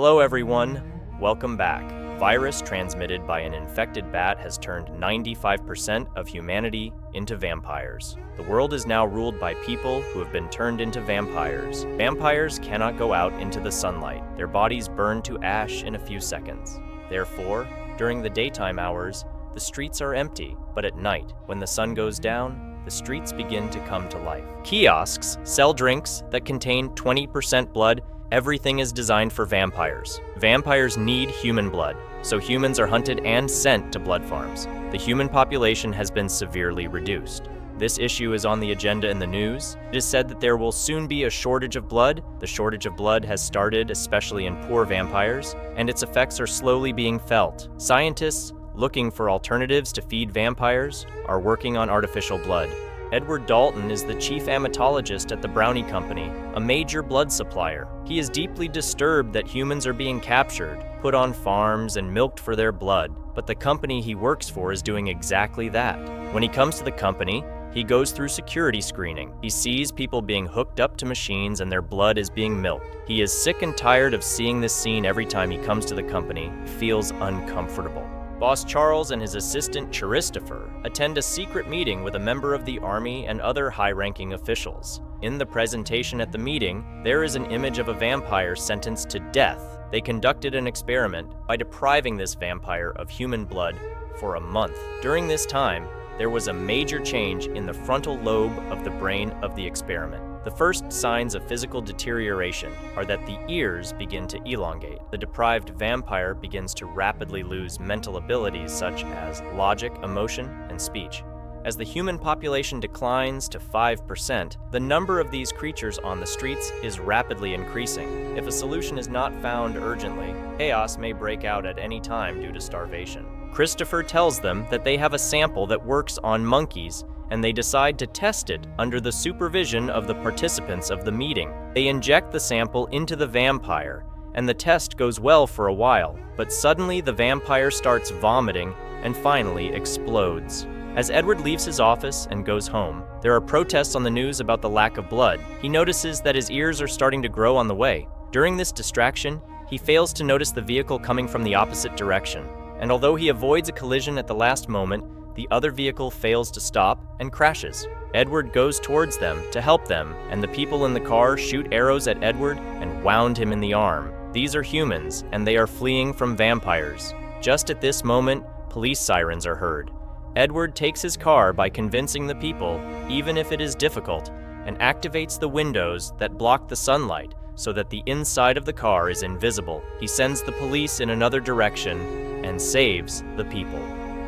Hello everyone, welcome back. Virus transmitted by an infected bat has turned 95% of humanity into vampires. The world is now ruled by people who have been turned into vampires. Vampires cannot go out into the sunlight. Their bodies burn to ash in a few seconds. Therefore, during the daytime hours, the streets are empty, but at night, when the sun goes down, the streets begin to come to life. Kiosks sell drinks that contain 20% blood. Everything is designed for vampires. Vampires need human blood, so humans are hunted and sent to blood farms. The human population has been severely reduced. This issue is on the agenda in the news. It is said that there will soon be a shortage of blood. The shortage of blood has started, especially in poor vampires, and its effects are slowly being felt. Scientists, looking for alternatives to feed vampires, are working on artificial blood. Edward Dalton is the chief amatologist at the Brownie Company, a major blood supplier. He is deeply disturbed that humans are being captured, put on farms, and milked for their blood, but the company he works for is doing exactly that. When he comes to the company, he goes through security screening. He sees people being hooked up to machines and their blood is being milked. He is sick and tired of seeing this scene every time he comes to the company. He feels uncomfortable. Boss Charles and his assistant Christopher attend a secret meeting with a member of the army and other high-ranking officials. In the presentation at the meeting, there is an image of a vampire sentenced to death. They conducted an experiment by depriving this vampire of human blood for a month. During this time, there was a major change in the frontal lobe of the brain of the experiment. The first signs of physical deterioration are that the ears begin to elongate. The deprived vampire begins to rapidly lose mental abilities such as logic, emotion, and speech. As the human population declines to 5%, the number of these creatures on the streets is rapidly increasing. If a solution is not found urgently, chaos may break out at any time due to starvation. Christopher tells them that they have a sample that works on monkeys, and they decide to test it under the supervision of the participants of the meeting. They inject the sample into the vampire, and the test goes well for a while, but suddenly the vampire starts vomiting and finally explodes. As Edward leaves his office and goes home, there are protests on the news about the lack of blood. He notices that his ears are starting to grow on the way. During this distraction, he fails to notice the vehicle coming from the opposite direction, and although he avoids a collision at the last moment, the other vehicle fails to stop and crashes. Edward goes towards them to help them, and the people in the car shoot arrows at Edward and wound him in the arm. These are humans, and they are fleeing from vampires. Just at this moment, police sirens are heard. Edward takes his car by convincing the people, even if it is difficult, and activates the windows that block the sunlight so that the inside of the car is invisible. He sends the police in another direction and saves the people.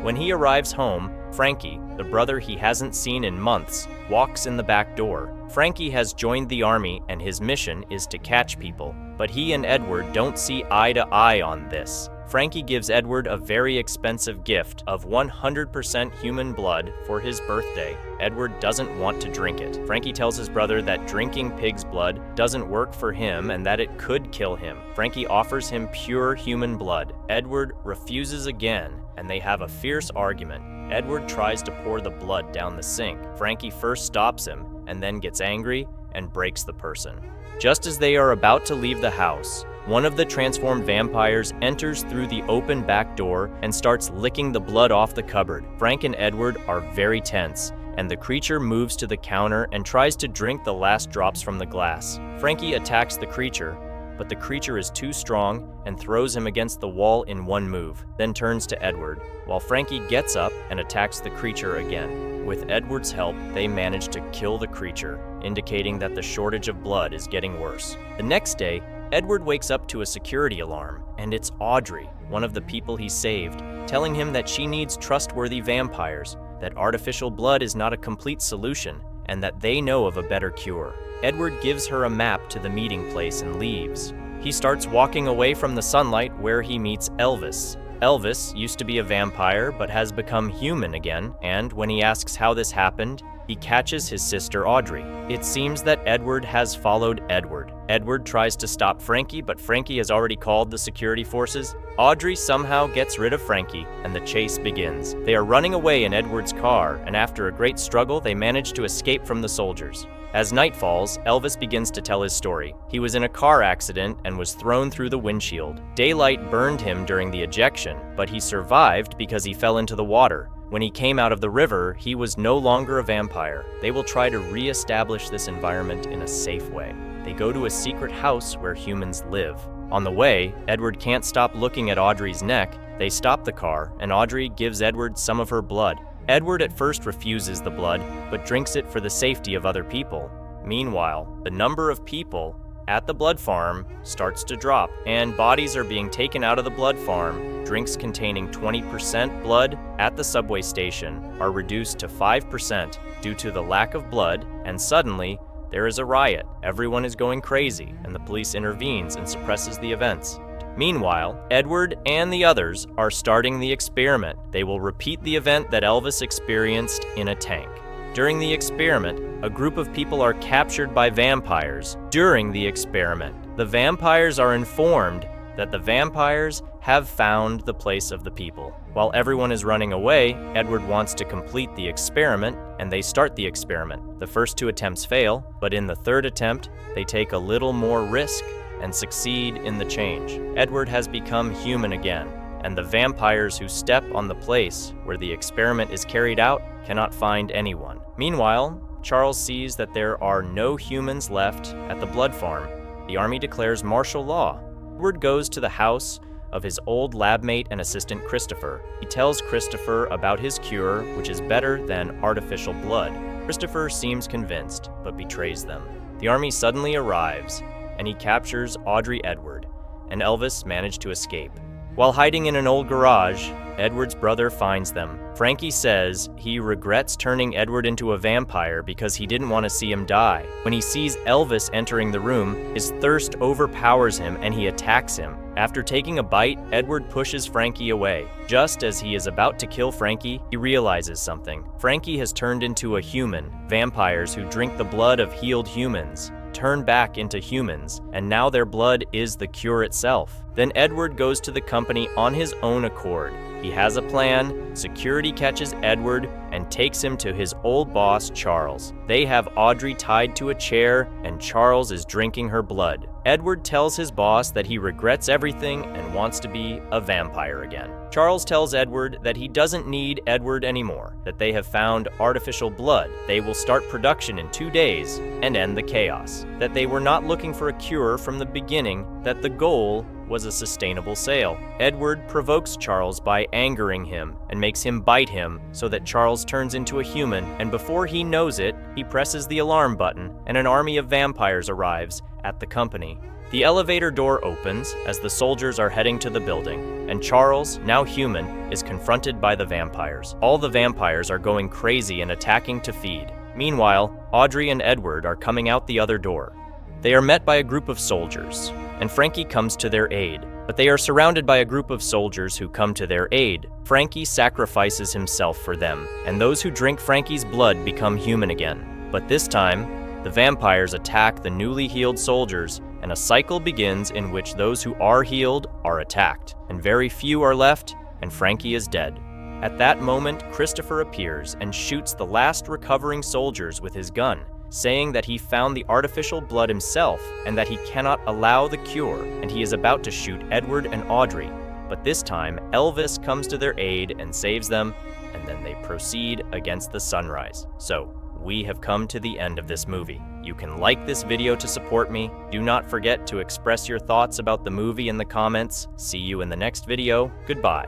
When he arrives home, Frankie, the brother he hasn't seen in months, walks in the back door. Frankie has joined the army and his mission is to catch people, but he and Edward don't see eye to eye on this. Frankie gives Edward a very expensive gift of 100% human blood for his birthday. Edward doesn't want to drink it. Frankie tells his brother that drinking pig's blood doesn't work for him and that it could kill him. Frankie offers him pure human blood. Edward refuses again, and they have a fierce argument. Edward tries to pour the blood down the sink. Frankie first stops him and then gets angry and breaks the person. Just as they are about to leave the house, one of the transformed vampires enters through the open back door and starts licking the blood off the cupboard. Frank and Edward are very tense, and the creature moves to the counter and tries to drink the last drops from the glass. Frankie attacks the creature, but the creature is too strong and throws him against the wall in one move, then turns to Edward, while Frankie gets up and attacks the creature again. With Edward's help, they manage to kill the creature, indicating that the shortage of blood is getting worse. The next day, Edward wakes up to a security alarm, and it's Audrey, one of the people he saved, telling him that she needs trustworthy vampires, that artificial blood is not a complete solution, and that they know of a better cure. Edward gives her a map to the meeting place and leaves. He starts walking away from the sunlight where he meets Elvis. Elvis used to be a vampire but has become human again, and when he asks how this happened, he catches his sister Audrey. It seems that Edward has followed Edward. Edward tries to stop Frankie, but Frankie has already called the security forces. Audrey somehow gets rid of Frankie, and the chase begins. They are running away in Edward's car, and after a great struggle, they manage to escape from the soldiers. As night falls, Elvis begins to tell his story. He was in a car accident and was thrown through the windshield. Daylight burned him during the ejection, but he survived because he fell into the water. When he came out of the river, he was no longer a vampire. They will try to re-establish this environment in a safe way. They go to a secret house where humans live. On the way, Edward can't stop looking at Audrey's neck. They stop the car, and Audrey gives Edward some of her blood. Edward at first refuses the blood, but drinks it for the safety of other people. Meanwhile, the number of people at the blood farm starts to drop, and bodies are being taken out of the blood farm. Drinks containing 20% blood at the subway station are reduced to 5% due to the lack of blood, and suddenly, there is a riot. Everyone is going crazy, and the police intervenes and suppresses the events. Meanwhile, Edward and the others are starting the experiment. They will repeat the event that Elvis experienced in a tank. During the experiment, a group of people are captured by vampires. During the experiment, the vampires are informed that the vampires have found the place of the people. While everyone is running away, Edward wants to complete the experiment, and they start the experiment. The first 2 attempts fail, but in the 3rd attempt, they take a little more risk and succeed in the change. Edward has become human again, and the vampires who step on the place where the experiment is carried out cannot find anyone. Meanwhile, Charles sees that there are no humans left at the blood farm. The army declares martial law. Edward goes to the house of his old lab mate and assistant Christopher. He tells Christopher about his cure, which is better than artificial blood. Christopher seems convinced, but betrays them. The army suddenly arrives, and he captures Audrey Edward, and Elvis managed to escape. While hiding in an old garage, Edward's brother finds them. Frankie says he regrets turning Edward into a vampire because he didn't want to see him die. When he sees Elvis entering the room, his thirst overpowers him and he attacks him. After taking a bite, Edward pushes Frankie away. Just as he is about to kill Frankie, he realizes something. Frankie has turned into a human. Vampires who drink the blood of healed humans turn back into humans, and now their blood is the cure itself. Then Edward goes to the company on his own accord. He has a plan. Security catches Edward and takes him to his old boss, Charles. They have Audrey tied to a chair, and Charles is drinking her blood. Edward tells his boss that he regrets everything and wants to be a vampire again. Charles tells Edward that he doesn't need Edward anymore, that they have found artificial blood. They will start production in 2 days and end the chaos. That they were not looking for a cure from the beginning, that the goal was a sustainable sale. Edward provokes Charles by angering him and makes him bite him so that Charles turns into a human, and before he knows it, he presses the alarm button and an army of vampires arrives at the company. The elevator door opens as the soldiers are heading to the building, and Charles, now human, is confronted by the vampires. All the vampires are going crazy and attacking to feed. Meanwhile, Audrey and Edward are coming out the other door. They are met by a group of soldiers, and Frankie comes to their aid. But they are surrounded by a group of soldiers who come to their aid. Frankie sacrifices himself for them, and those who drink Frankie's blood become human again. But this time, the vampires attack the newly healed soldiers, and a cycle begins in which those who are healed are attacked, and very few are left, and Frankie is dead. At that moment, Christopher appears and shoots the last recovering soldiers with his gun, saying that he found the artificial blood himself and that he cannot allow the cure, and he is about to shoot Edward and Audrey. But this time, Elvis comes to their aid and saves them, and then they proceed against the sunrise. So, we have come to the end of this movie. You can like this video to support me. Do not forget to express your thoughts about the movie in the comments. See you in the next video. Goodbye.